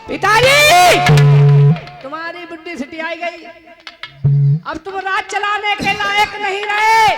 पिताजी, तुम्हारी बुद्धि सिटी आई गई। अब तुम राज चलाने के लायक नहीं रहे।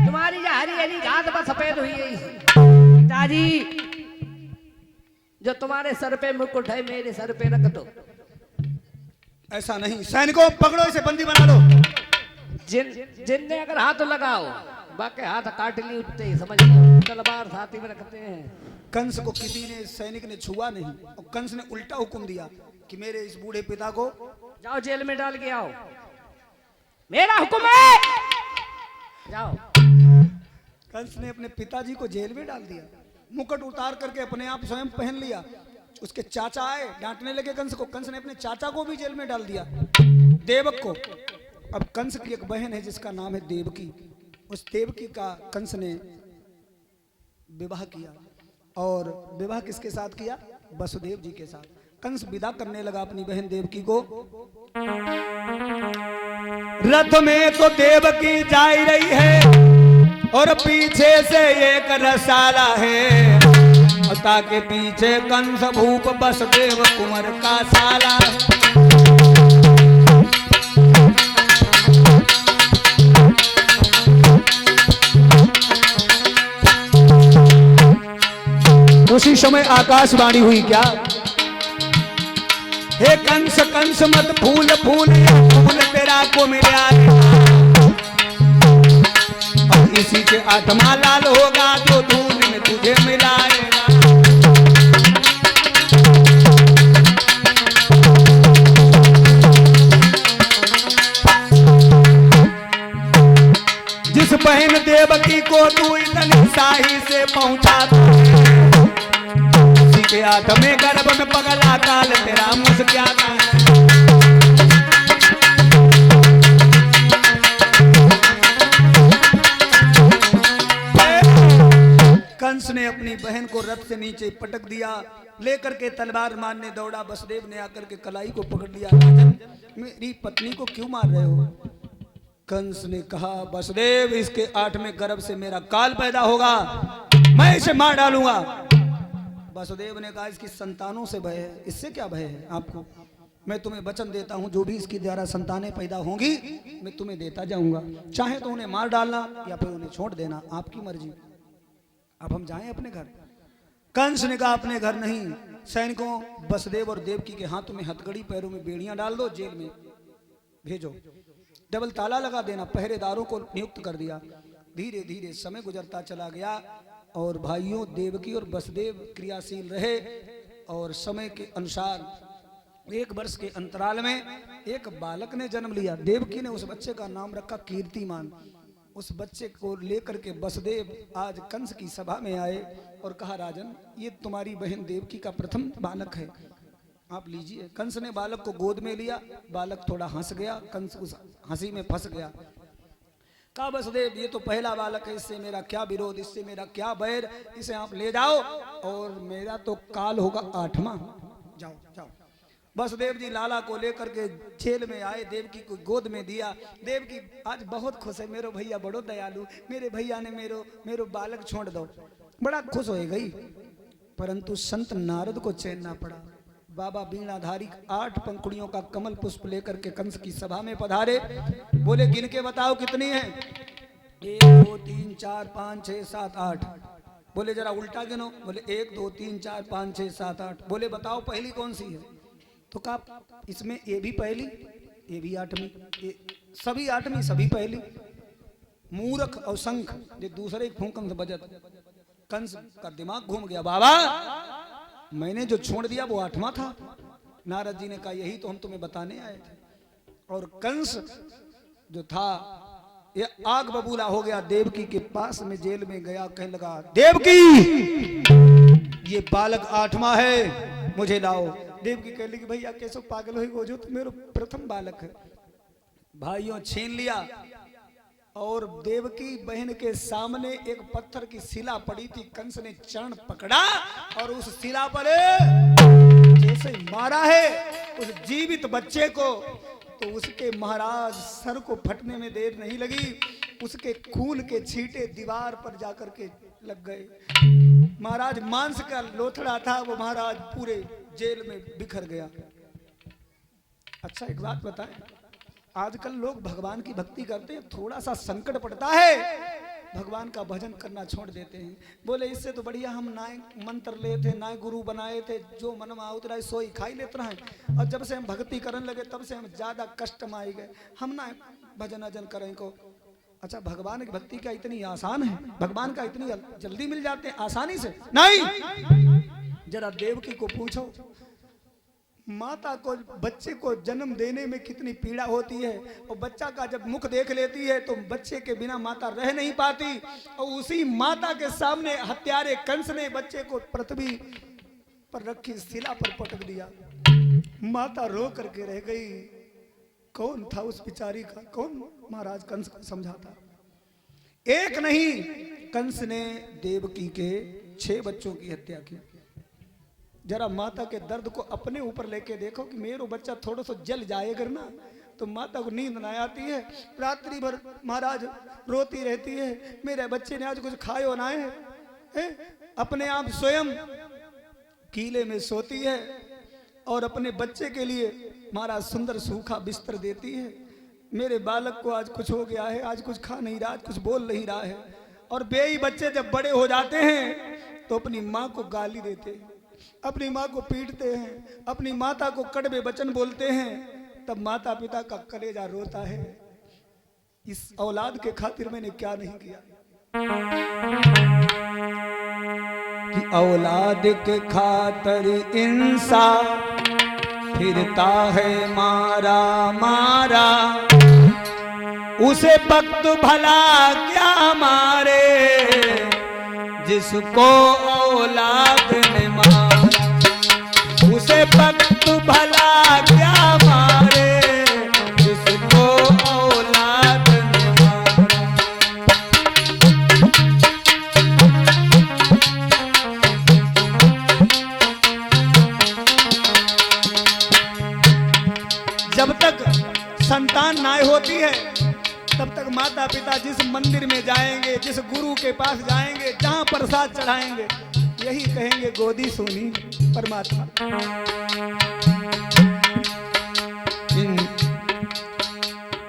तुम्हारी हरी हरी घास पर सफेद हुई है। पिताजी, जो तुम्हारे सर पे मुकुट है मेरे सर पे रख दो। ऐसा नहीं, सैनिकों पकड़ो इसे, बंदी बना लो। जिनने अगर हाथ लगाओ बाकी हाथ काट नहीं उठते, समझ लो। तलवार साथी में रखते हैं। कंस को किसी ने सैनिक ने छुआ नहीं और कंस ने उल्टा हुक्म दिया कि मेरे इस बूढ़े पिता को जाओ जेल में डाल के आओ। मेरा हुक्म है, जाओ। कंस ने अपने पिताजी को जेल में डाल दिया, मुकुट उतार करके अपने आप स्वयं पहन लिया। उसके चाचा आए, डांटने लगे कंस को। कंस ने अपने चाचा को भी जेल में डाल दिया, देवक को। अब कंस की एक बहन है जिसका नाम है देवकी। उस देवकी का कंस ने विवाह किया, और विवाह किसके साथ किया? वसुदेव जी के साथ। कंस विदा करने लगा अपनी बहन देवकी को। रथ में तो देवकी जा रही है और पीछे से एक रसाला है, ताके पीछे कंस भूप वसुदेव कुंवर का साला है। उसी समय आकाशवाणी हुई क्या? हे कंस कंस मत फूल फूल, फूल तेरा को मिला, और इसी के आत्मा लाल होगा जो दूध में तुझे मिलाएगा। जिस बहन देवकी को तू इतनी शाही से पहुंचा, के हाथ में गर्भ में पगला काल तेरा मुझ क्या था। कंस ने अपनी बहन को रथ से नीचे पटक दिया, लेकर के तलवार मारने दौड़ा। वसुदेव ने आकर के कलाई को पकड़ लिया। राजन, मेरी पत्नी को क्यों मार रहे हो? कंस ने कहा, वसुदेव, इसके 8वें गर्भ से मेरा काल पैदा होगा, मैं इसे मार डालूंगा। वसुदेव ने कहा, इसकी संतानों से भय है। इससे क्या भय है आपको? मैं तुम्हें वचन देता हूं, जो भी इसके द्वारा संतानें पैदा होंगी मैं तुम्हें देता जाऊंगा। चाहे तो उन्हें मार डालना या फिर उन्हें छोड़ देना, आपकी मर्जी। अब हम जाएं अपने घर। कंस ने कहा, अपने घर नहीं। सैनिकों, वसुदेव और देवकी के हाथों में हथकड़ी, पैरों में बेड़ियां डाल दो, जेल में भेजो। डबल ताला लगा देना, पहरेदारों को नियुक्त कर दिया। धीरे धीरे समय गुजरता चला गया और भाइयों देवकी और वसुदेव क्रियाशील रहे, और समय के अनुसार 1 वर्ष के अंतराल में एक बालक ने जन्म लिया। देवकी ने उस बच्चे का नाम रखा कीर्तिमान। उस बच्चे को लेकर के वसुदेव आज कंस की सभा में आए और कहा, राजन, ये तुम्हारी बहन देवकी का प्रथम बालक है, आप लीजिए। कंस ने बालक को गोद में लिया। बालक थोड़ा हंस गया, कंस उस हंसी में फंस गया। कहा, वसुदेव, ये तो पहला बालक है, इससे मेरा क्या विरोध, इससे मेरा क्या बैर, इसे आप ले जाओ, और मेरा तो काल होगा 8वां। जाओ जाओ। वसुदेव जी लाला को लेकर के जेल में आए, देवकी को गोद में दिया। देवकी आज बहुत खुश है, मेरो भैया बड़ो दयालु, मेरे भैया ने मेरो बालक छोड़ दो, बड़ा खुश हो गई। परंतु संत नारद को चैन ना पड़ा। बाबा बीणाधारी 8 पंखुड़ियों का कमल पुष्प लेकर के कंस की सभा में पधारे। बोले, गिन के बताओ कितनी है? 1 2 3 4 5 6 7 8। बोले, जरा उल्टा गिनो। बोले, 1 2 3 4 5 6 7 8। बोले, बताओ पहली कौन सी है? तो कहा, इसमें ये भी पहली, ये भी 8वीं, सभी 8वीं, सभी पहली। मूर्ख और शंख ये दूसरे फूंकन से बजत। कंस का दिमाग घूम गया। बाबा, मैंने जो छोड़ दिया वो 8वां था। नारद जी ने कहा, यही तो हम तुम्हें बताने आए थे। और कंस जो था ये आग बबूला हो गया। देवकी के पास में जेल में गया, कहने लगा, देवकी, ये बालक 8वां है, मुझे लाओ। देवकी कह लगी, भैया कैसे पागल हुई, वो जो तो मेरा प्रथम बालक है। भाइयों, छीन लिया। और देवकी बहन के सामने एक पत्थर की शिला पड़ी थी। कंस ने चरण पकड़ा और उस शिला पर जैसे मारा है उस जीवित बच्चे को, तो उसके महाराज सर को फटने में देर नहीं लगी। उसके खून के छींटे दीवार पर जाकर के लग गए। महाराज मांस का लोथड़ा था, वो महाराज पूरे जेल में बिखर गया। अच्छा एक बात बताएं, आजकल लोग भगवान की भक्ति करते हैं, थोड़ा सा संकट पड़ता है भगवान का भजन करना छोड़ देते हैं। बोले इससे तो बढ़िया हम ना मंत्र ले थे, ना गुरु बनाए थे, जो मन में उतरा सोई खाई लेते रहे। और जब से हम भक्ति करने लगे तब से हम ज्यादा कष्ट में आई गए, हम ना भजन अजन करें को। अच्छा भगवान की भक्ति क्या इतनी आसान है? भगवान का इतनी जल्दी मिल जाते हैं आसानी से? नहीं। जरा देवकी को पूछो, माता को बच्चे को जन्म देने में कितनी पीड़ा होती है, और बच्चा का जब मुख देख लेती है तो बच्चे के बिना माता रह नहीं पाती। और उसी माता के सामने हत्यारे कंस ने बच्चे को पृथ्वी पर रखी शिला पर पटक दिया। माता रो करके रह गई। कौन था उस बिचारी का, कौन महाराज कंस को समझाता? एक नहीं, कंस ने देवकी के 6 बच्चों की हत्या की। जरा माता के दर्द को अपने ऊपर लेके देखो कि मेरा बच्चा थोड़ा सा जल जाएगा ना तो माता को नींद ना आती है, रात्रि भर महाराज रोती रहती है, मेरे बच्चे ने आज कुछ खायो ना है। अपने आप स्वयं कीले में सोती है और अपने बच्चे के लिए महाराज सुंदर सूखा बिस्तर देती है। मेरे बालक को आज कुछ हो गया है, आज कुछ खा नहीं रहा, आज कुछ बोल नहीं रहा है। और बेई बच्चे जब बड़े हो जाते हैं तो अपनी माँ को गाली देते हैं, अपनी माँ को पीटते हैं, अपनी माता को कड़वे वचन बोलते हैं। तब माता पिता का कलेजा रोता है, इस औलाद के खातिर मैंने क्या नहीं किया। कि औलाद के खातिर इंसान फिरता है मारा मारा, उसे वक्त भला क्या मारे जिसको औलाद ने मारा। उसे वक्त भला क्या मारे जिसको औलाद ने मारा। जब तक संतान ना होती है तब तक माता पिता जिस मंदिर में जाएंगे, जिस गुरु के पास जाएंगे, जहां प्रसाद चढ़ाएंगे, यही कहेंगे गोदी सोनी परमात्मा।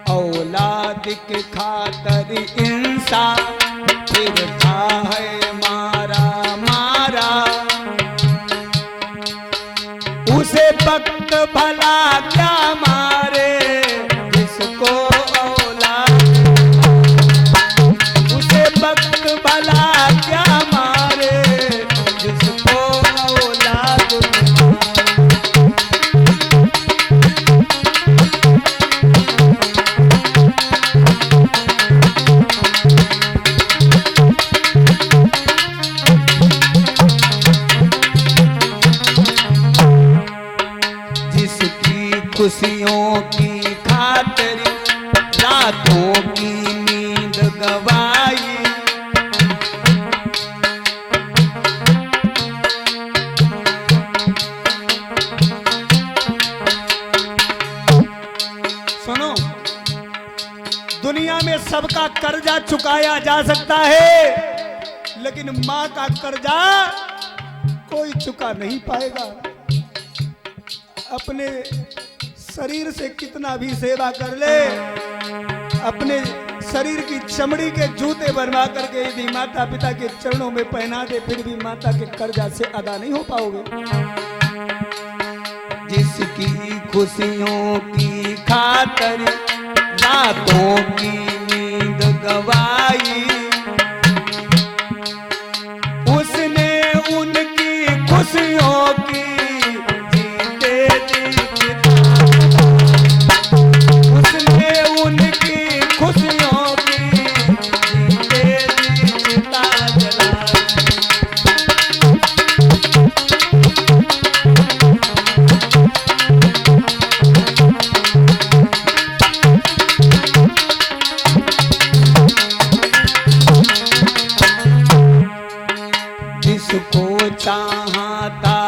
औलाद के खातिर इंसान फिरता है मारा मारा, उसे वक्त भला क्या मारे जिसको औलाद। उसे वक्त भला क्या मारे जिसको औलाद। जिसकी खुशियों की खातिर रातों की नींद गवाई, सुनो, दुनिया में सबका कर्जा चुकाया जा सकता है, लेकिन माँ का कर्जा कोई चुका नहीं पाएगा। अपने शरीर से कितना भी सेवा कर ले, अपने शरीर की चमड़ी के जूते बनवा करके यदि माता पिता के चरणों में पहना दे, फिर भी माता के कर्जा से अदा नहीं हो पाओगे। जिसकी खुशियों की खातिर रातों की नींद गवाई, उसने उनकी खुशियों की उनकी खुशियों की चिता जला। जिसको चाहा था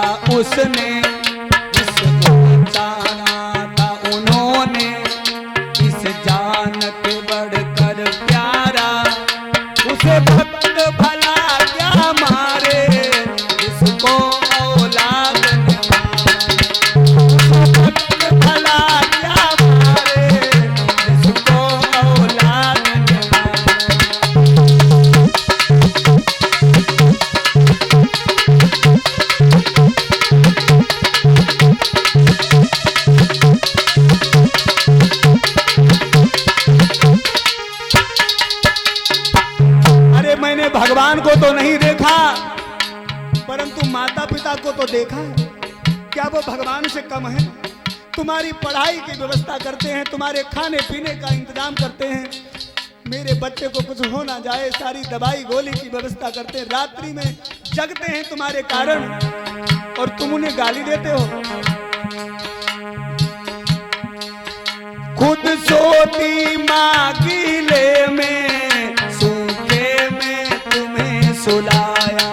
देखा है? क्या वो भगवान से कम है? तुम्हारी पढ़ाई की व्यवस्था करते हैं, तुम्हारे खाने पीने का इंतजाम करते हैं, मेरे बच्चे को कुछ हो ना जाए सारी दवाई गोली की व्यवस्था करते हैं, रात्रि में जगते हैं तुम्हारे कारण, और तुम उन्हें गाली देते हो। खुद सोती माँ गीले में, सूखे में तुम्हें सुलाया।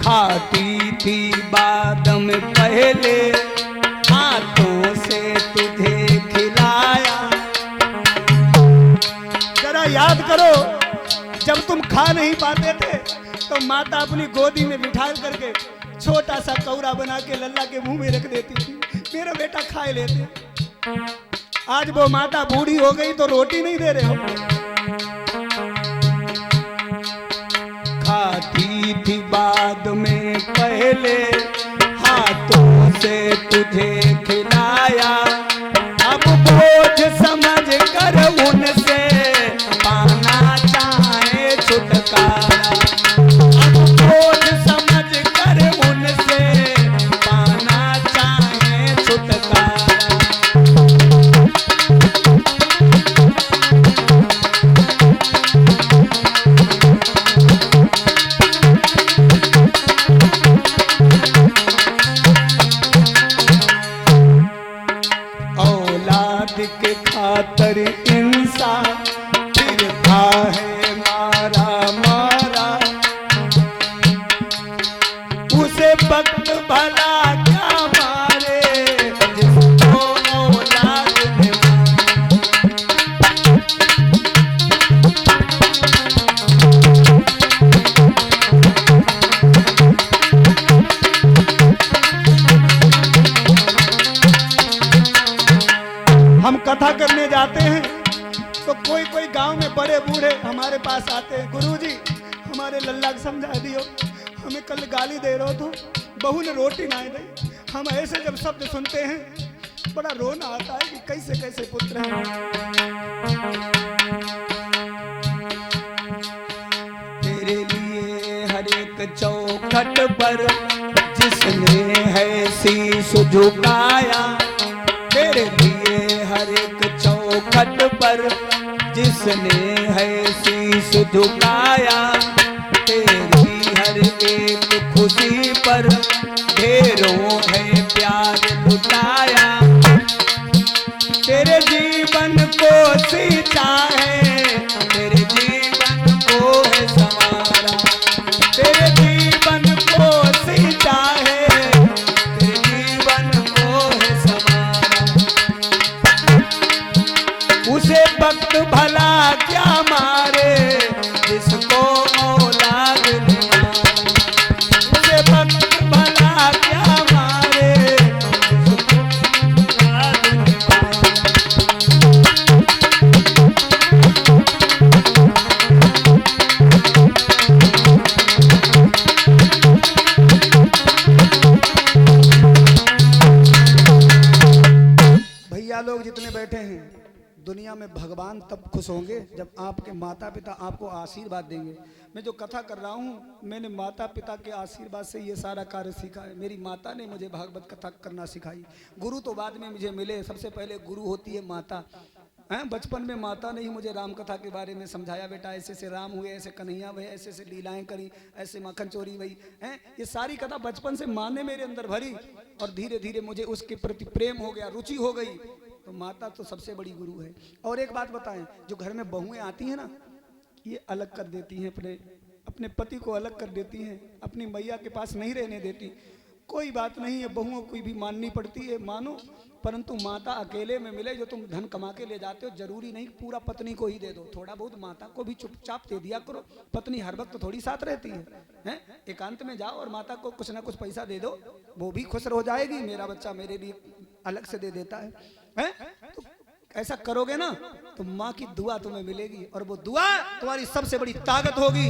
खाती थी बाद में पहले, हाथों से तुझे खिलाया। जरा याद करो, जब तुम खा नहीं पाते थे तो माता अपनी गोदी में बिठा करके छोटा सा कौरा बना के लल्ला के मुंह में रख देती थी, मेरा बेटा खाए लेते। आज वो माता बूढ़ी हो गई तो रोटी नहीं दे रहे हो। खाती थी बाद में पहले, हाथों से तुझे खिलाया। अब बोझ समझ कर उनसे पाना चाहे छुटकारा। अब बोझ समझ कर उनसे पाना चाहे छुटकारा। के खातर इंसान फिरता है मारा मारा। उसे वक्त भला क्या मारे, जिसको औलाद ने हम कथा करने जाते हैं तो कोई कोई गांव में बड़े बूढ़े हमारे पास आते हैं, गुरुजी हमारे लल्ला को समझा दियो, हमें कल गाली दे रहे हो तो बहू ने रोटी ना दी। हम ऐसे जब शब्द सुनते हैं बड़ा रोना आता है कि कैसे कैसे पुत्र हैं। तेरे लिए हर एक चौखट पर जिसने है शीश झुकाया। तेरे लिए हर एक चौखट पर जिसने है शीश झुकाया। तेरी हर एक खुशी पर ढेरों है प्यार लुटाया। तेरे जीवन को सींचा है, तेरे जीवन को है संवारा। तेरे जीवन को सींचा है, तेरे जीवन को है संवारा। उसे वक्त भला क्या मारे, जिसको औलाद ने मारा। उसे वक्त भला क्या मारे, जिसको औलाद ने मारा। भैया लोग जितने बैठे हैं, दुनिया में भगवान तब खुश होंगे जब आपके माता पिता आपको आशीर्वाद देंगे। मैं जो कथा कर रहा हूँ, मैंने माता पिता के आशीर्वाद से ये सारा कार्य सीखा है। मेरी माता ने मुझे भागवत कथा करना सिखाई। गुरु तो बाद में मुझे मिले, सबसे पहले गुरु होती है माता। हैं, बचपन में माता ने ही मुझे राम कथा के बारे में समझाया, बेटा ऐसे से राम हुए, ऐसे कन्हैया हुए, ऐसे ऐसे लीलाएं करी, ऐसे माखन चोरी हुई। हैं, ये सारी कथा बचपन से माँ ने मेरे अंदर भरी और धीरे धीरे मुझे उसके प्रति प्रेम हो गया, रुचि हो गई। तो माता तो सबसे बड़ी गुरु है। और एक बात बताएं, जो घर में बहुएं आती हैं ना, ये अलग कर देती हैं, अपने पति को अलग कर देती हैं, अपनी मैया के पास नहीं रहने देती। कोई बात नहीं है, बहुओं को भी माननी पड़ती है, मानो, परंतु माता अकेले में मिले। जो तुम धन कमा के ले जाते हो, जरूरी नहीं पूरा पत्नी को ही दे दो, थोड़ा बहुत माता को भी चुपचाप दे दिया करो। पत्नी हर वक्त थोड़ी साथ रहती है? एकांत में जाओ और माता को कुछ ना कुछ पैसा दे दो, वो भी खुश हो जाएगी, मेरा बच्चा मेरे लिए अलग से दे देता है। तो ऐसा करोगे ना तो माँ की दुआ तुम्हें मिलेगी, और वो दुआ तुम्हारी सबसे बड़ी ताकत होगी,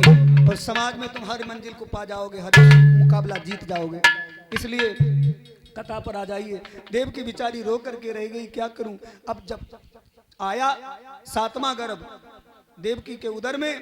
और समाज में तुम हर मंजिल को पा जाओगे, हर मुकाबला जीत जाओगे। इसलिए कथा पर आ जाइए। देवकी बिचारी रो करके रह गई, क्या करूं। अब जब आया 7वां गर्भ देवकी के उदर में,